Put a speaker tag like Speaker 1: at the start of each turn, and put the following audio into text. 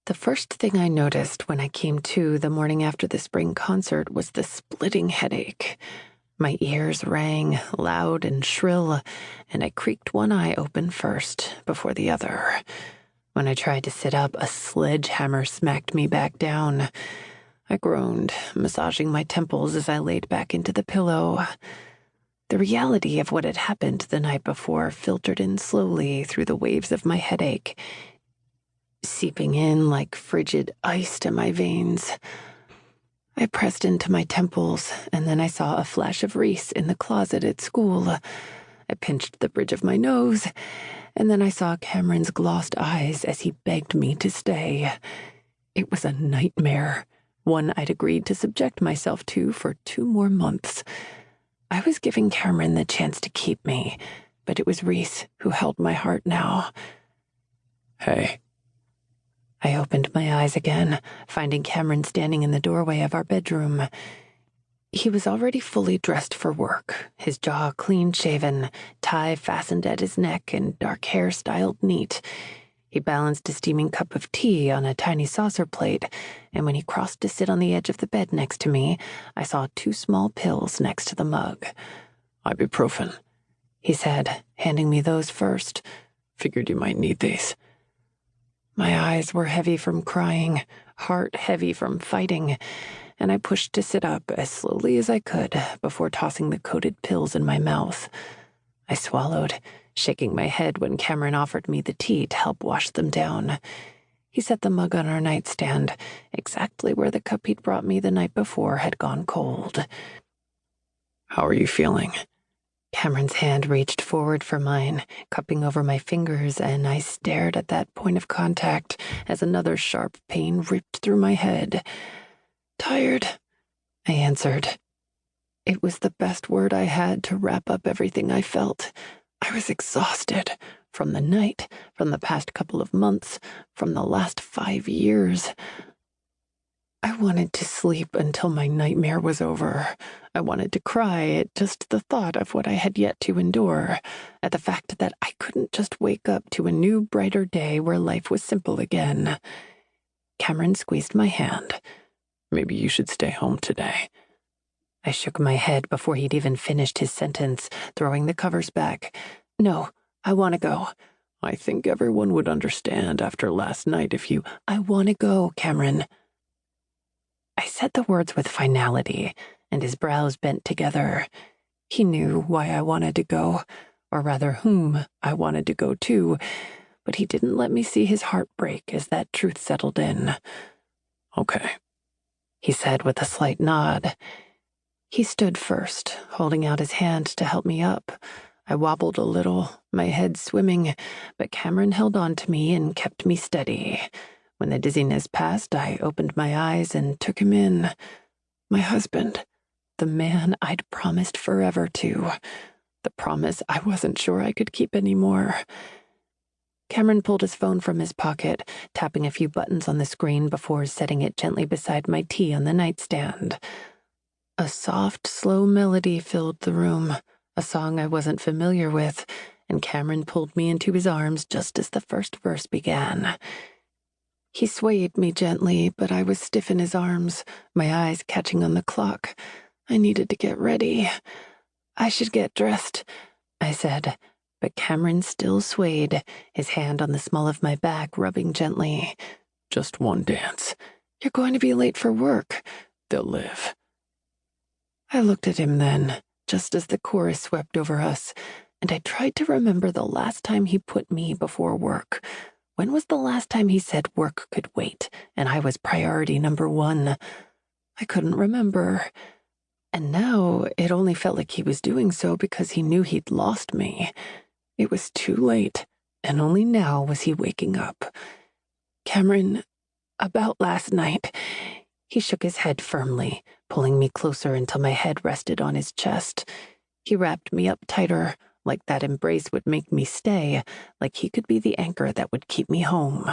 Speaker 1: The first thing I noticed when I came to the morning after the spring concert was the splitting headache. My ears rang loud and shrill, and I creaked one eye open first before the other. When I tried to sit up, a sledgehammer smacked me back down. I groaned, massaging my temples as I laid back into the pillow. The reality of what had happened the night before filtered in slowly through the waves of my headache, seeping in like frigid ice to my veins. I pressed into my temples, and then I saw a flash of Reese in the closet at school. I pinched the bridge of my nose, and then I saw Cameron's glossed eyes as he begged me to stay. It was a nightmare, one I'd agreed to subject myself to for 2 more months. I was giving Cameron the chance to keep me, but it was Reese who held my heart now.
Speaker 2: Hey.
Speaker 1: I opened my eyes again, finding Cameron standing in the doorway of our bedroom. He was already fully dressed for work, his jaw clean-shaven, tie fastened at his neck, and dark hair styled neat. He balanced a steaming cup of tea on a tiny saucer plate, and when he crossed to sit on the edge of the bed next to me, I saw 2 small pills next to the mug.
Speaker 2: Ibuprofen,
Speaker 1: he said, handing me those first.
Speaker 2: Figured you might need these.
Speaker 1: My eyes were heavy from crying, heart heavy from fighting, and I pushed to sit up as slowly as I could before tossing the coated pills in my mouth. I swallowed, shaking my head when Cameron offered me the tea to help wash them down. He set the mug on our nightstand, exactly where the cup he'd brought me the night before had gone cold.
Speaker 2: How are you feeling?
Speaker 1: Cameron's hand reached forward for mine, cupping over my fingers, and I stared at that point of contact as another sharp pain ripped through my head. Tired, I answered. It was the best word I had to wrap up everything I felt. I was exhausted, from the night, from the past couple of months, from the last 5 years. I wanted to sleep until my nightmare was over. I wanted to cry at just the thought of what I had yet to endure, at the fact that I couldn't just wake up to a new, brighter day where life was simple again. Cameron squeezed my hand.
Speaker 2: Maybe you should stay home today.
Speaker 1: I shook my head before he'd even finished his sentence, throwing the covers back. No, I want to go.
Speaker 2: I think everyone would understand after last night if you...
Speaker 1: I want to go, Cameron. I said the words with finality, and his brows bent together. He knew why I wanted to go, or rather whom I wanted to go to, but he didn't let me see his heart break as that truth settled in.
Speaker 2: Okay,
Speaker 1: he said with a slight nod. He stood first, holding out his hand to help me up. I wobbled a little, my head swimming, but Cameron held on to me and kept me steady. When the dizziness passed, I opened my eyes and took him in. My husband, the man I'd promised forever to. The promise I wasn't sure I could keep anymore. Cameron pulled his phone from his pocket, tapping a few buttons on the screen before setting it gently beside my tea on the nightstand. A soft, slow melody filled the room, a song I wasn't familiar with, and Cameron pulled me into his arms just as the first verse began. He swayed me gently, but I was stiff in his arms, my eyes catching on the clock. I needed to get ready. I should get dressed, I said, but Cameron still swayed, his hand on the small of my back rubbing gently.
Speaker 2: Just one dance.
Speaker 1: You're going to be late for work.
Speaker 2: They'll live.
Speaker 1: I looked at him then, just as the chorus swept over us, and I tried to remember the last time he put me before work. When was the last time he said work could wait, and I was priority number 1? I couldn't remember. And now it only felt like he was doing so because he knew he'd lost me. It was too late, and only now was he waking up. Cameron, about last night. He shook his head firmly, pulling me closer until my head rested on his chest. He wrapped me up tighter, like that embrace would make me stay, like he could be the anchor that would keep me home.